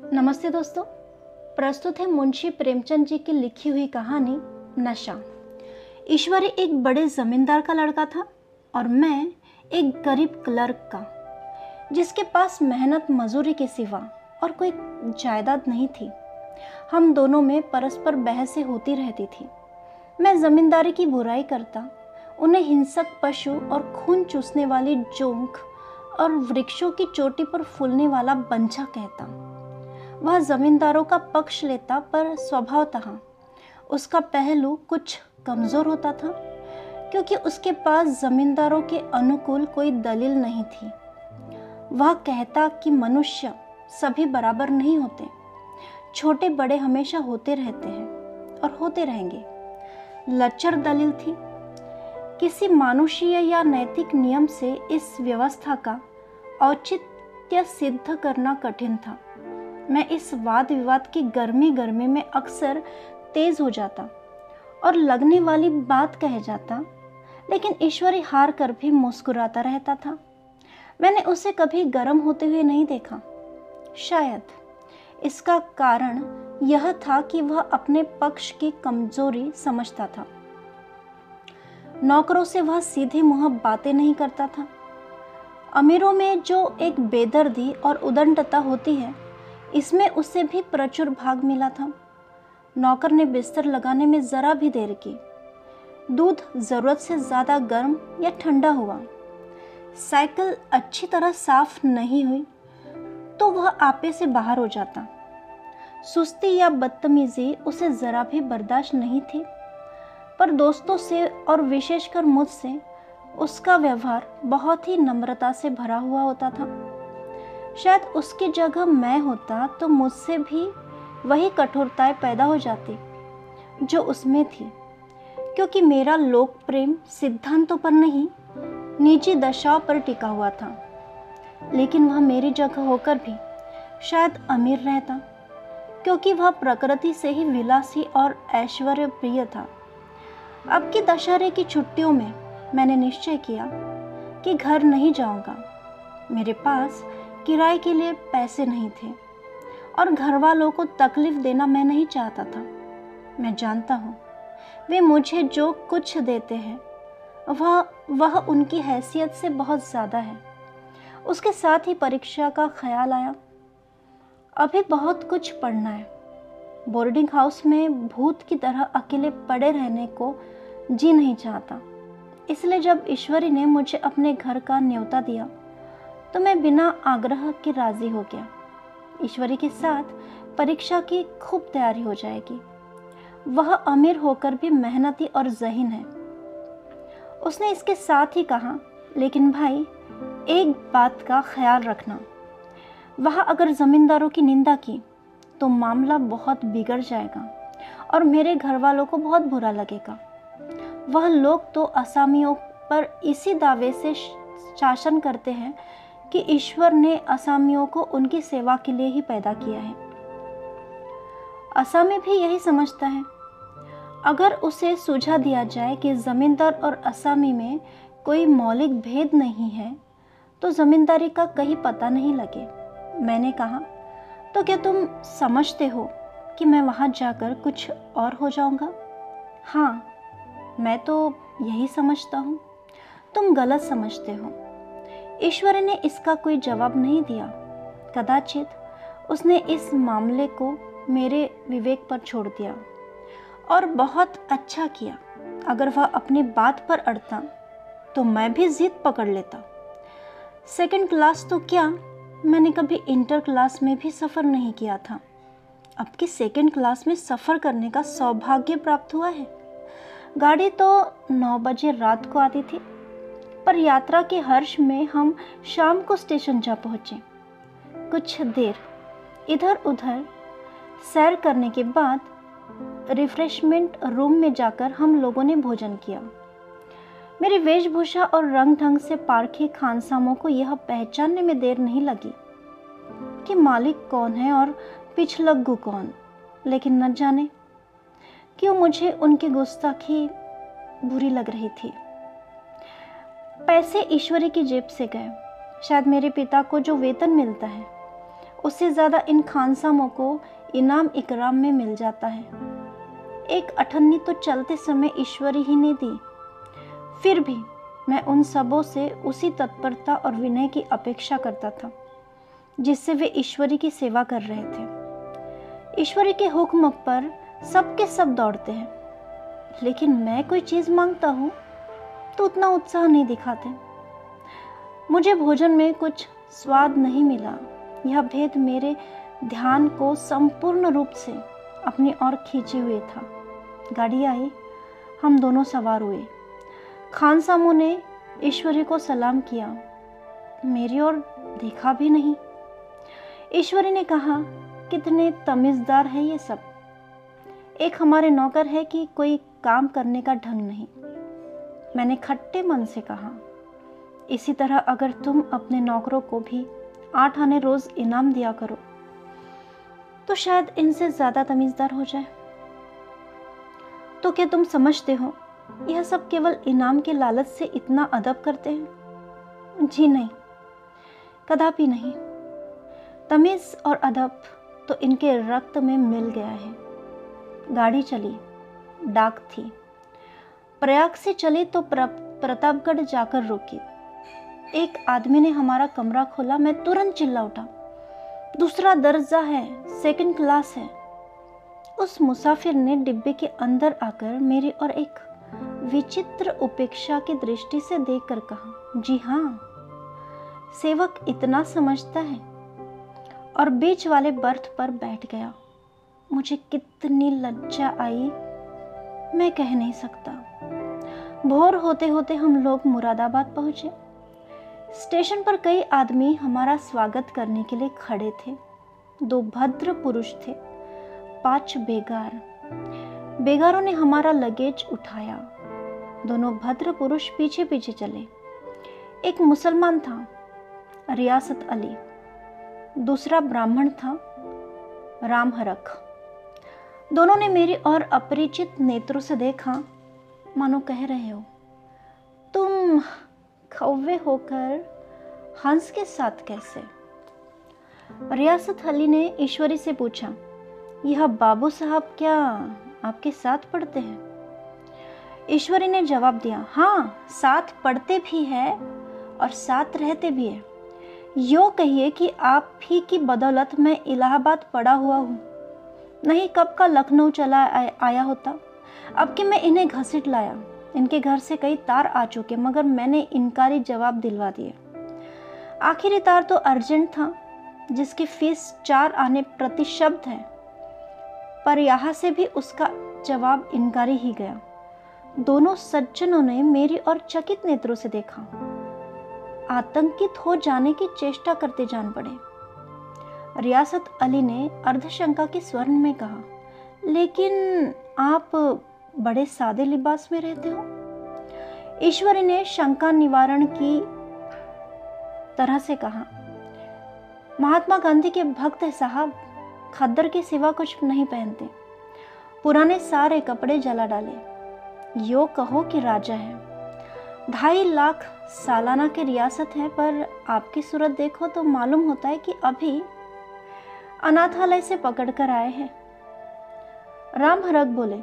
नमस्ते दोस्तों। प्रस्तुत है मुंशी प्रेमचंद जी की लिखी हुई कहानी नशा। ईश्वरी एक बड़े जमींदार का लड़का था और मैं एक गरीब क्लर्क का, जिसके पास मेहनत मजूरी के सिवा और कोई जायदाद नहीं थी। हम दोनों में परस्पर बहसें होती रहती थी। मैं जमींदारी की बुराई करता, उन्हें हिंसक पशु और खून चूसने वाली जोंक और वृक्षों की चोटी पर फूलने वाला बंझा कहता। वह जमींदारों का पक्ष लेता, पर स्वभावतः उसका पहलू कुछ कमजोर होता था, क्योंकि उसके पास जमींदारों के अनुकूल कोई दलील नहीं थी। वह कहता कि मनुष्य सभी बराबर नहीं होते, छोटे बड़े हमेशा होते रहते हैं और होते रहेंगे। लचर दलील थी। किसी मानुषीय या नैतिक नियम से इस व्यवस्था का औचित्य सिद्ध करना कठिन था। मैं इस वाद विवाद की गर्मी में अक्सर तेज हो जाता और लगने वाली बात कह जाता, लेकिन ईश्वरी हार कर भी मुस्कुराता रहता था। मैंने उसे कभी गर्म होते हुए नहीं देखा। शायद इसका कारण यह था कि वह अपने पक्ष की कमजोरी समझता था। नौकरों से वह सीधे मुंह बातें नहीं करता था। अमीरों में जो एक बेदर्दी और उदंडता होती है, इसमें उसे भी प्रचुर भाग मिला था। नौकर ने बिस्तर लगाने में जरा भी देर की, दूध जरूरत से ज्यादा गर्म या ठंडा हुआ, साइकिल अच्छी तरह साफ नहीं हुई तो वह आपे से बाहर हो जाता। सुस्ती या बदतमीजी उसे जरा भी बर्दाश्त नहीं थी, पर दोस्तों से और विशेषकर मुझसे उसका व्यवहार बहुत ही नम्रता से भरा हुआ होता था। शायद उसकी जगह मैं होता तो मुझसे भी वही कठोरताएं पैदा हो जाती जो उसमें थी, क्योंकि मेरा लोक प्रेम सिद्धांतों पर नहीं, निजी दशाओं पर टिका हुआ था। लेकिन वह मेरी जगह होकर भी शायद अमीर रहता, क्योंकि वह प्रकृति से ही विलासी और ऐश्वर्य प्रिय था। अब की दशहरे की छुट्टियों में मैंने निश्चय किया कि घर नहीं जाऊंगा। मेरे पास किराए के लिए पैसे नहीं थे और घर वालों को तकलीफ देना मैं नहीं चाहता था। मैं जानता हूँ वे मुझे जो कुछ देते हैं वह उनकी हैसियत से बहुत ज़्यादा है। उसके साथ ही परीक्षा का ख्याल आया। अभी बहुत कुछ पढ़ना है। बोर्डिंग हाउस में भूत की तरह अकेले पड़े रहने को जी नहीं चाहता। इसलिए जब ईश्वरी ने मुझे अपने घर का न्योता दिया तो मैं बिना आग्रह के राजी हो गया। ईश्वरी के साथ परीक्षा की खूब तैयारी हो जाएगी। वह अमीर होकर भी मेहनती और ज़हीन है। उसने इसके साथ ही कहा, लेकिन भाई एक बात का ख्याल रखना, वह अगर जमींदारों की निंदा की तो मामला बहुत बिगड़ जाएगा और मेरे घर वालों को बहुत बुरा लगेगा। वह लोग तो असामियों पर इसी दावे से शासन करते हैं कि ईश्वर ने असामियों को उनकी सेवा के लिए ही पैदा किया है। असामी भी यही समझता है। अगर उसे सुझा दिया जाए कि जमींदार और असामी में कोई मौलिक भेद नहीं है तो जमींदारी का कहीं पता नहीं लगे। मैंने कहा, तो क्या तुम समझते हो कि मैं वहां जाकर कुछ और हो जाऊंगा? हाँ, मैं तो यही समझता हूँ। तुम गलत समझते हो। ईश्वर ने इसका कोई जवाब नहीं दिया। कदाचित उसने इस मामले को मेरे विवेक पर छोड़ दिया, और बहुत अच्छा किया। अगर वह अपनी बात पर अड़ता तो मैं भी जिद पकड़ लेता। सेकंड क्लास तो क्या, मैंने कभी इंटर क्लास में भी सफ़र नहीं किया था। अब की सेकंड क्लास में सफ़र करने का सौभाग्य प्राप्त हुआ है। गाड़ी तो 9 बजे रात को आती थी, पर यात्रा के हर्ष में हम शाम को स्टेशन जा पहुँचे। कुछ देर इधर उधर सैर करने के बाद रिफ्रेशमेंट रूम में जाकर हम लोगों ने भोजन किया। मेरी वेशभूषा और रंग ढंग से पारखे खानसामों को यह पहचानने में देर नहीं लगी कि मालिक कौन है और पिछलग्गू कौन, लेकिन न जाने क्यों मुझे उनकी गुस्ताखी बुरी लग रही थी। पैसे ईश्वरी की जेब से गए। शायद मेरे पिता को जो वेतन मिलता है उससे ज़्यादा इन खानसामों को इनाम इकराम में मिल जाता है। एक अठन्नी तो चलते समय ईश्वरी ही ने दी। फिर भी मैं उन सबों से उसी तत्परता और विनय की अपेक्षा करता था जिससे वे ईश्वरी की सेवा कर रहे थे। ईश्वरी के हुक्म पर सबके सब दौड़ते हैं, लेकिन मैं कोई चीज़ मांगता हूँ तो उतना उत्साह नहीं दिखाते। मुझे भोजन में कुछ स्वाद नहीं मिला। यह भेद मेरे ध्यान को संपूर्ण रूप से अपनी ओर खींचे हुए था। गाड़ी आई, हम दोनों सवार हुए। खानसामों ने ईश्वरी को सलाम किया, मेरी ओर देखा भी नहीं। ईश्वरी ने कहा, कितने तमीज़दार है ये सब। एक हमारे नौकर है कि कोई काम करने का ढंग नहीं। मैंने खट्टे मन से कहा, इसी तरह अगर तुम अपने नौकरों को भी 8 आने रोज इनाम दिया करो तो शायद इनसे ज़्यादा तमीज़दार हो जाए। तो क्या तुम समझते हो यह सब केवल इनाम के लालच से इतना अदब करते हैं? जी नहीं, कदापि नहीं। तमीज़ और अदब तो इनके रक्त में मिल गया है। गाड़ी चली, डाक थी। प्रयाग से चली तो प्रतापगढ़ जाकर रुकी। एक आदमी ने हमारा कमरा खोला। मैं तुरंत चिल्ला उठा, दूसरा दर्जा है, सेकंड क्लास है। उस मुसाफिर ने डिब्बे के अंदर आकर मेरी और एक विचित्र उपेक्षा की दृष्टि से देखकर कहा, जी हाँ, सेवक इतना समझता है, और बीच वाले बर्थ पर बैठ गया। मुझे कितनी लज्जा आई मैं कह नहीं सकता। भोर होते होते हम लोग मुरादाबाद पहुंचे। स्टेशन पर कई आदमी हमारा स्वागत करने के लिए खड़े थे। 2 भद्र पुरुष थे, 5 बेगार। बेगारों ने हमारा लगेज उठाया। दोनों भद्र पुरुष पीछे पीछे चले। एक मुसलमान था, रियासत अली। दूसरा ब्राह्मण था, राम हरख। दोनों ने मेरी ओर अपरिचित नेत्रों से देखा, मानो कह रहे हो, तुम कौवे होकर हंस के साथ कैसे? रियासत अली ने ईश्वरी से पूछा, यह बाबू साहब क्या आपके साथ पढ़ते हैं? ईश्वरी ने जवाब दिया, हाँ, साथ पढ़ते भी है और साथ रहते भी है। यो कहिए कि आप ही की बदौलत मैं इलाहाबाद पड़ा हुआ हूँ, नहीं कब का लखनऊ चला आया होता। अब कि मैं इन्हें घसीट लाया। इनके घर से कई तार आ चुके, मगर मैंने इनकारी जवाब दिलवा दिए। आखिरी तार तो अर्जेंट था, जिसकी फीस 4 आने प्रति शब्द है, पर यहाँ से भी उसका जवाब इनकारी ही गया। दोनों सज्जनों ने मेरी और चकित नेत्रों से देखा। आतंकित हो जाने की चेष्टा करते जान पड़े। रियासत अली ने अर्धशंका के स्वर में कहा, लेकिन आप बड़े सादे लिबास में रहते हो। ईश्वरी ने शंका निवारण की तरह से कहा, महात्मा गांधी के भक्त है साहब, खद्दर के सिवा कुछ नहीं पहनते। पुराने सारे कपड़े जला डाले। यो कहो कि राजा है। 2.5 लाख सालाना की रियासत है, पर आपकी सूरत देखो तो मालूम होता है कि अभी अनाथालय से पकड़कर आए हैं। राम हरक बोले,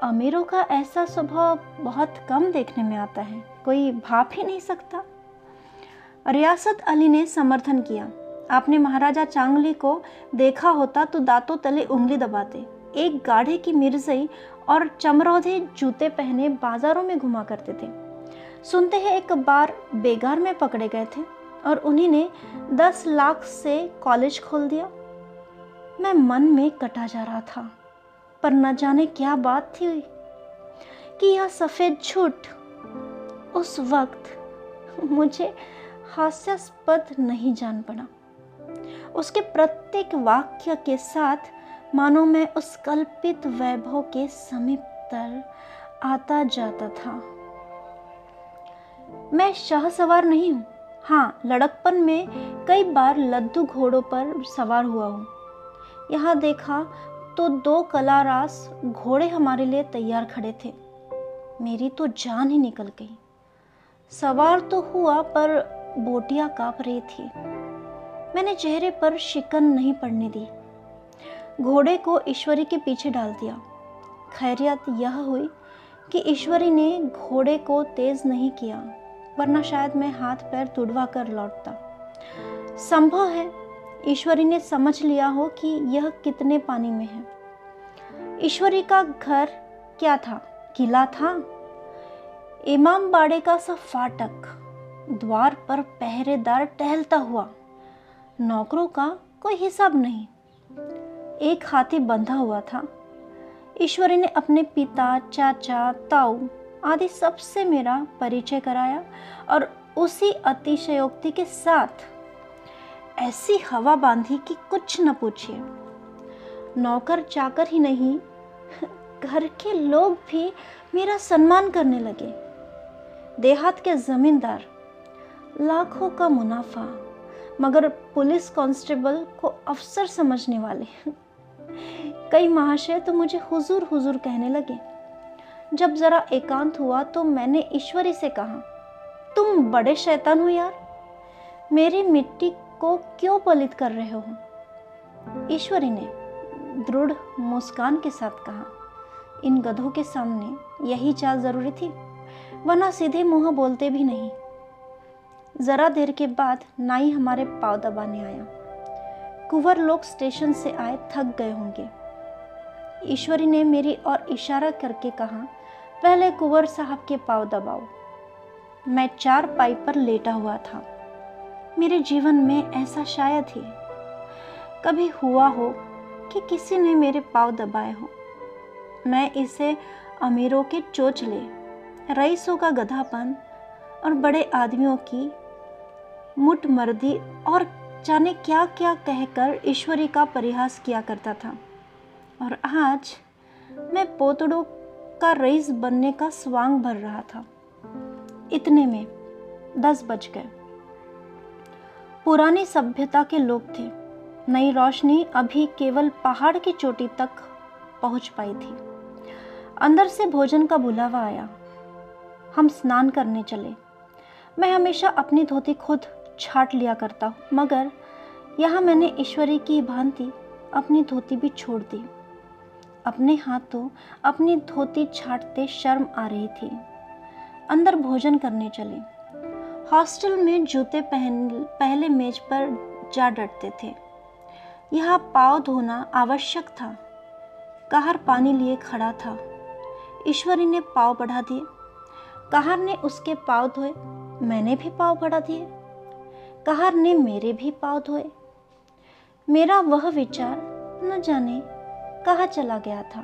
अमीरों का ऐसा स्वभाव बहुत कम देखने में आता है, कोई भाप ही नहीं सकता। रियासत अली ने समर्थन किया, आपने महाराजा चांगली को देखा होता तो दांतों तले उंगली दबाते। एक गाढ़े की मिर्जई और चमरौधे जूते पहने बाजारों में घुमा करते थे। सुनते हैं एक बार बेगार में पकड़े गए थे और उन्हीं ने 10 लाख से कॉलेज खोल दिया। मैं मन में कटा जा रहा था, पर न जाने क्या बात थी कि यह सफेद झूठ उस वक्त मुझे हास्यास्पद नहीं जान पड़ा। उसके प्रत्येक वाक्य के साथ मानो मैं उस कल्पित वैभव के समीप तर आता जाता था। मैं शाह सवार नहीं हूँ। हाँ, लड़कपन में कई बार लद्दू घोड़ों पर सवार हुआ हूँ। यहाँ देखा तो 2 कलारास घोड़े हमारे लिए तैयार खड़े थे। मेरी तो जान ही निकल गई। सवार तो हुआ, पर बोटियां कांप रही थी। मैंने चेहरे पर शिकन नहीं पड़ने दी। घोड़े को ईश्वरी के पीछे डाल दिया। खैरियत यह हुई कि ईश्वरी ने घोड़े को तेज नहीं किया, वरना शायद मैं हाथ पैर तुड़वा कर लौटता। संभव है ईश्वरी ने समझ लिया हो कि यह कितने पानी में है। ईश्वरी का घर क्या था? किला था। इमाम बाड़े का सा फाटक, द्वार पर पहरेदार टहलता हुआ, नौकरों का कोई हिसाब नहीं। एक हाथी बंधा हुआ था। ईश्वरी ने अपने पिता, चाचा, ताऊ आदि सबसे मेरा परिचय कराया और उसी अतिशयोक्ति के साथ ऐसी हवा बांधी कि कुछ न पूछिए। नौकर चाकर ही नहीं, घर के लोग भी मेरा सम्मान करने लगे। देहात के जमींदार, लाखों का मुनाफा, मगर पुलिस कांस्टेबल को अफसर समझने वाले। कई महाशय तो मुझे हुजूर हुजूर कहने लगे। जब जरा एकांत हुआ तो मैंने ईश्वरी से कहा, तुम बड़े शैतान हो यार, मेरी मिट्टी को क्यों पलित कर रहे हो? ईश्वरी ने दृढ़ मुस्कान के साथ कहा, इन गधों के सामने यही चाल जरूरी थी, वरना सीधे मुंह बोलते भी नहीं। जरा देर के बाद नाई हमारे पांव दबाने आया। कुंवर लोग स्टेशन से आए, थक गए होंगे। ईश्वरी ने मेरी ओर इशारा करके कहा, पहले कुंवर साहब के पांव दबाओ। मैं चारपाई पर लेटा हुआ था। मेरे जीवन में ऐसा शायद ही कभी हुआ हो कि किसी ने मेरे पांव दबाए हो। मैं इसे अमीरों के चोचले, रईसों का गधापन और बड़े आदमियों की मुठमर्दी और जाने क्या क्या कहकर ईश्वरी का परिहास किया करता था। और आज मैं पोतड़ों का रईस बनने का स्वांग भर रहा था। इतने में 10 बज गए। पुरानी सभ्यता के लोग थे। नई रोशनी अभी केवल पहाड़ की चोटी तक पहुंच पाई थी। अंदर से भोजन का बुलावा आया। हम स्नान करने चले। मैं हमेशा अपनी धोती खुद छाट लिया करता हूँ, मगर यहाँ मैंने ईश्वरी की भांति अपनी धोती भी छोड़ दी। अपने हाथों अपनी धोती छाटते शर्म आ रही थी। अंदर भोजन करने चले। हॉस्टल में जूते पहले मेज पर जा डटते थे। यहाँ पाँव धोना आवश्यक था। कहार पानी लिए खड़ा था। ईश्वरी ने पाँव बढ़ा दिए। कहार ने उसके पाँव धोए। मैंने भी पाँव बढ़ा दिए। कहार ने मेरे भी पाँव धोए। मेरा वह विचार न जाने कहाँ चला गया था।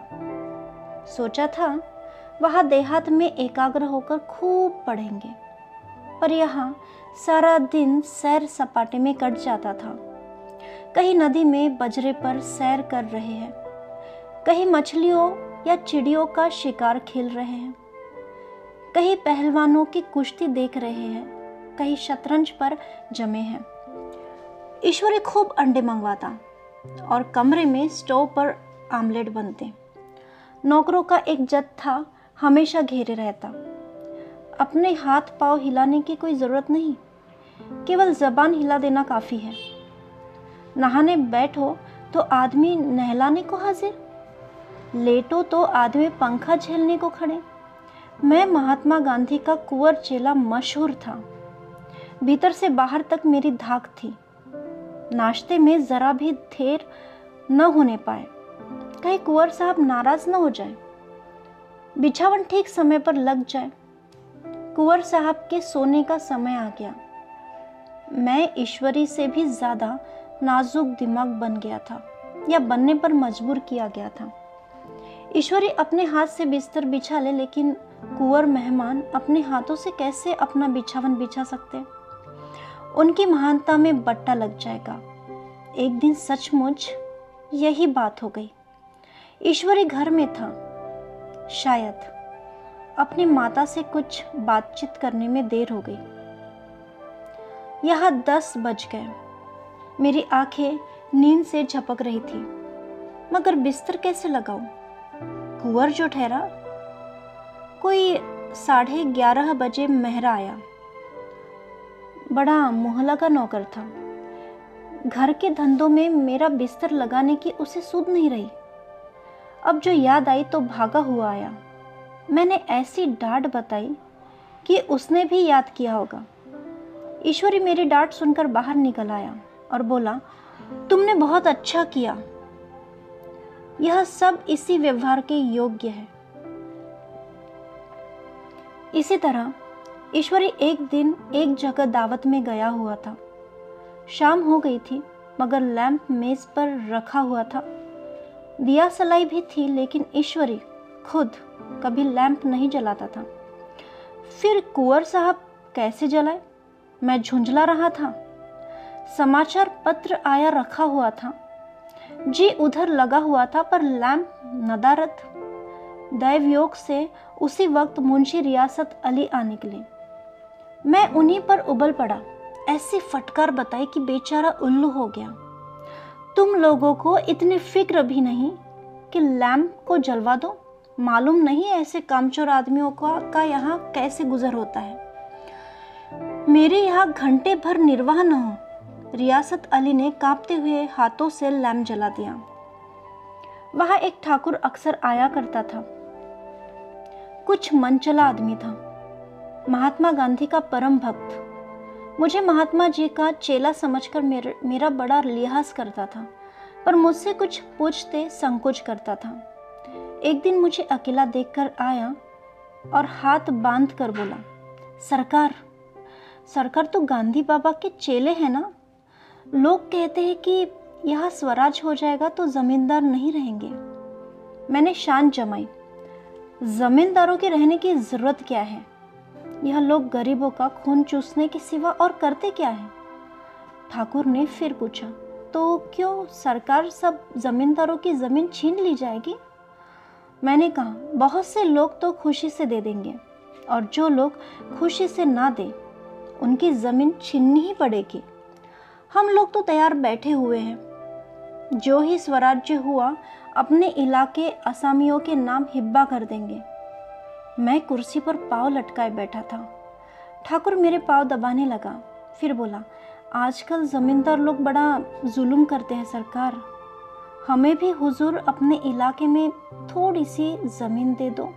सोचा था वहाँ देहात में एकाग्र होकर खूब पढ़ेंगे, पर यहाँ सारा दिन सैर सपाटे में कट जाता था। कहीं नदी में बजरे पर सैर कर रहे हैं, कहीं मछलियों या चिड़ियों का शिकार खेल रहे हैं, कहीं पहलवानों की कुश्ती देख रहे हैं, कहीं शतरंज पर जमे हैं। ईश्वरी खूब अंडे मंगवाता और कमरे में स्टोव पर आमलेट बनते। नौकरों का एक जत्था हमेशा घेरे रहता। अपने हाथ पांव हिलाने की कोई ज़रूरत नहीं, केवल ज़बान हिला देना काफ़ी है। नहाने बैठो तो आदमी नहलाने को हाजिर, लेटो तो आदमी पंखा झेलने को खड़े। मैं महात्मा गांधी का कुंवर चेला मशहूर था। भीतर से बाहर तक मेरी धाक थी। नाश्ते में ज़रा भी देर न होने पाए, कहीं कुंवर साहब नाराज न हो जाए, बिछावन ठीक समय पर लग जाए। कुंवर साहब के सोने का समय आ गया। मैं ईश्वरी से भी ज़्यादा नाजुक दिमाग बन गया था, या बनने पर मजबूर किया गया था। ईश्वरी अपने हाथ से बिस्तर बिछा ले, लेकिन कुंवर मेहमान अपने हाथों से कैसे अपना बिछावन बिछा सकते? उनकी महानता में बट्टा लग जाएगा। एक दिन सचमुच यही बात हो गई। ईश्वरी घर में था। शायद अपनी माता से कुछ बातचीत करने में देर हो गई। यहाँ 10 बज गए। मेरी आंखें नींद से झपक रही थी, मगर बिस्तर कैसे लगाऊं? कुंवर जो ठहरा, कोई 11:30 बजे मेहरा आया। बड़ा मुँह लगा नौकर था। घर के धंधों में मेरा बिस्तर लगाने की उसे सूझ नहीं रही। अब जो याद आई तो भागा हुआ आया। मैंने ऐसी डांट बताई कि उसने भी याद किया होगा। ईश्वरी मेरी डांट सुनकर बाहर निकल आया और बोला, तुमने बहुत अच्छा किया। यह सब इसी व्यवहार के योग्य है। इसी तरह ईश्वरी एक दिन एक जगह दावत में गया हुआ था। शाम हो गई थी मगर लैंप मेज पर रखा हुआ था। दिया सलाई भी थी, लेकिन ईश्वरी खुद कभी लैंप नहीं जलाता था। फिर कुंवर साहब कैसे जलाए? मैं झुंझला रहा था। समाचार पत्र आया रखा हुआ था। जी उधर लगा हुआ था पर लैंप नदारद। दैवयोग से उसी वक्त मुंशी रियासत अली आ निकले। मैं उन्हीं पर उबल पड़ा। ऐसी फटकार बताई कि बेचारा उल्लू हो गया। तुम लोगों को इतनी फिक्र भी नहीं कि लैंप को जलवा दो? मालूम नहीं ऐसे कामचोर आदमियों का यहाँ कैसे गुजर होता है। मेरे यहाँ घंटे भर निर्वाह न हो। रियासत अली ने कांपते हुए हाथों से लैंप जला दिया। वहां एक ठाकुर अक्सर आया करता था। कुछ मनचला आदमी था, महात्मा गांधी का परम भक्त। मुझे महात्मा जी का चेला समझकर मेरा बड़ा लिहाज करता था, पर मुझसे कुछ पूछते संकोच करता था। एक दिन मुझे अकेला देखकर आया और हाथ बांध कर बोला, सरकार तो गांधी बाबा के चेले हैं ना? लोग कहते हैं कि यहाँ स्वराज हो जाएगा तो जमींदार नहीं रहेंगे। मैंने शान जमाई, जमींदारों के रहने की जरूरत क्या है? यह लोग गरीबों का खून चूसने के सिवा और करते क्या है? ठाकुर ने फिर पूछा, तो क्यों सरकार सब जमींदारों की जमीन छीन ली जाएगी? मैंने कहा, बहुत से लोग तो खुशी से दे देंगे और जो लोग खुशी से ना दे उनकी जमीन छीननी ही पड़ेगी। हम लोग तो तैयार बैठे हुए हैं। जो ही स्वराज्य हुआ अपने इलाके असामियों के नाम हिब्बा कर देंगे। मैं कुर्सी पर पाँव लटकाए बैठा था। ठाकुर मेरे पाँव दबाने लगा, फिर बोला, आजकल जमींदार लोग बड़ा जुल्म करते हैं सरकार। हमें भी हुजूर अपने इलाके में थोड़ी सी जमीन दे दो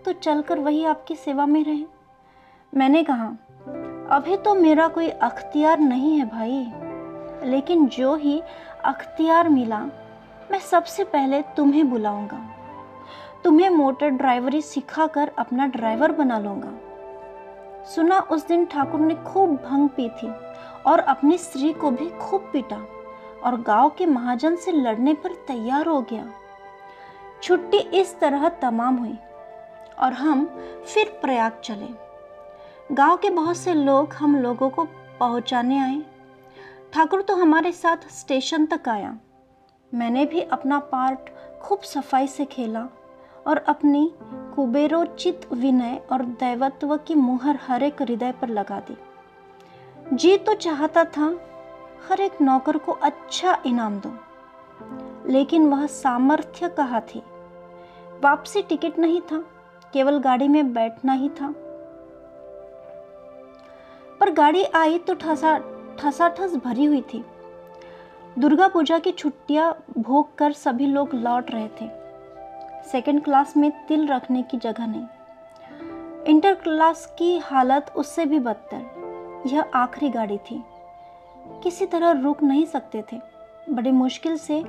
तो चलकर वही आपकी सेवा में रहे। मैंने कहा, अभी तो मेरा कोई अख्तियार नहीं है भाई, लेकिन जो ही अख्तियार मिला मैं सबसे पहले तुम्हें बुलाऊंगा। तुम्हें मोटर ड्राइवरी सिखाकर अपना ड्राइवर बना लूंगा। सुना उस दिन ठाकुर ने खूब भंग पी थी और अपनी स्त्री को भी खूब पीटा और गांव के महाजन से लड़ने पर तैयार हो गया। छुट्टी इस तरह तमाम हुई और हम फिर प्रयाग चले। गांव के बहुत से लोग हम लोगों को पहुंचाने आए। ठाकुर तो हमारे साथ स्टेशन तक आया। मैंने भी अपना पार्ट खूब सफाई से खेला और अपनी कुबेरोचित विनय और दैवत्व की मुहर हर एक हृदय पर लगा दी। जी तो चाहता था हर एक नौकर को अच्छा इनाम दो, लेकिन वह सामर्थ्य कहाँ थी। वापसी टिकट नहीं था, केवल गाड़ी में बैठना ही था। पर गाड़ी आई तो ठसाठस भरी हुई थी। दुर्गा पूजा की छुट्टियां भोग कर सभी लोग लौट रहे थे। सेकंड क्लास में तिल रखने की जगह नहीं। इंटर क्लास की हालत उससे भी बदतर। यह आखिरी गाड़ी थी, किसी तरह रुक नहीं सकते थे। बड़ी मुश्किल से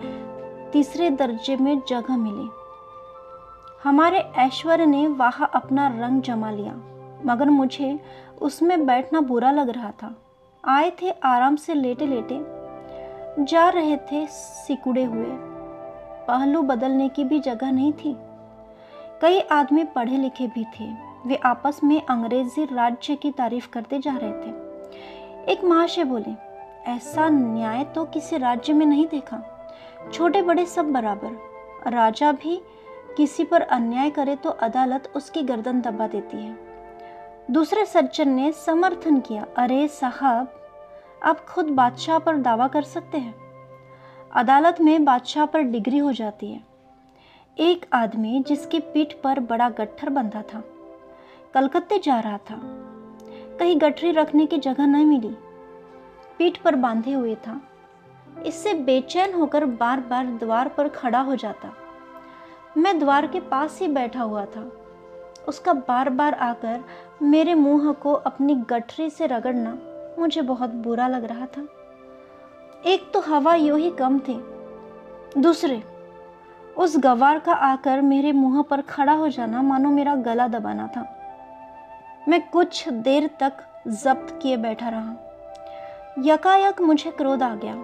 तीसरे दर्जे में जगह मिली। हमारे ऐश्वर्य ने वहाँ अपना रंग जमा लिया, मगर मुझे उसमें बैठना बुरा लग रहा था। आए थे आराम से लेटे लेटे, जा रहे थे सिकुड़े हुए। पहलू बदलने की भी जगह नहीं थी। कई आदमी पढ़े लिखे भी थे। वे आपस में अंग्रेजी राज्य की तारीफ करते जा रहे थे। एक महाशय बोले, ऐसा न्याय तो किसी राज्य में नहीं देखा। छोटे बड़े सब बराबर। राजा भी किसी पर अन्याय करे तो अदालत उसकी गर्दन दबा देती है। दूसरे सज्जन ने समर्थन किया, अरे साहब, आप खुद बादशाह पर दावा कर सकते हैं। अदालत में बादशाह पर डिग्री हो जाती है। एक आदमी जिसकी पीठ पर बड़ा गट्ठर बंधा था, कलकत्ते जा रहा था। कहीं गठरी रखने की जगह न मिली। पीठ पर बांधे हुए था। इससे बेचैन होकर बार बार द्वार पर खड़ा हो जाता। मैं द्वार के पास ही बैठा हुआ था। उसका बार बार आकर मेरे मुंह को अपनी गठरी से रगड़ना मुझे बहुत बुरा लग रहा था। एक तो हवा यूं ही कम थी, दूसरे उस गवार का आकर मेरे मुंह पर खड़ा हो जाना मानो मेरा गला दबाना था। मैं कुछ देर तक जब्त किए बैठा रहा। यकायक मुझे क्रोध आ गया।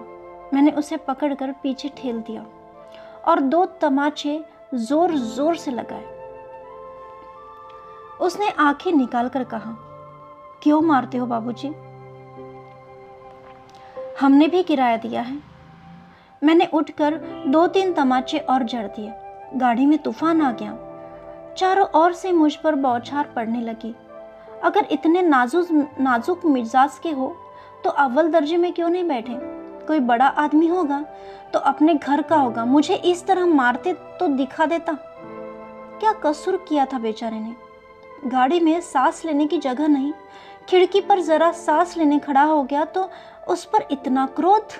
मैंने उसे पकड़कर पीछे ठेल दिया और 2 तमाचे जोर जोर से लगाए। उसने आंखें निकालकर कहा, क्यों मारते हो बाबूजी? हमने भी किराया दिया है। मैंने उठकर 2-3 तमाचे और जड़ दिए। गाड़ी में तूफान आ गया। चारों ओर से मुझ पर बौछार पड़ने लगी। अगर इतने नाजुक मिजाज के हो तो अव्वल दर्जे में क्यों नहीं बैठे? कोई बड़ा आदमी होगा तो अपने घर का होगा, मुझे इस तरह मारते तो दिखा देता। क्या कसूर किया था बेचारे ने? गाड़ी में सांस लेने की जगह नहीं, खिड़की पर जरा सांस लेने खड़ा हो गया तो उस पर इतना क्रोध।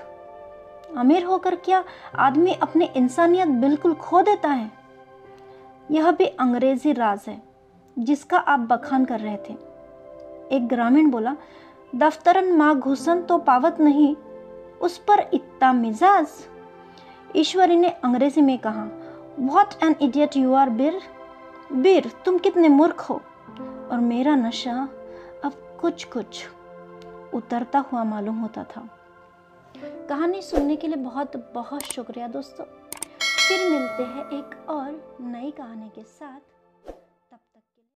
अमीर होकर क्या आदमी अपनी इंसानियत बिल्कुल खो देता है? यह भी अंग्रेजी राज है जिसका आप बखान कर रहे थे। एक ग्रामीण बोला, दफ्तरन माँ घुसन तो पावत नहीं, उस पर इतना मिजाज। ईश्वरी ने अंग्रेजी में कहा, what an idiot you are Bir. Bir, तुम कितने मूर्ख हो। और मेरा नशा अब कुछ कुछ उतरता हुआ मालूम होता था। कहानी सुनने के लिए बहुत बहुत शुक्रिया दोस्तों। फिर मिलते हैं एक और नई कहानी के साथ।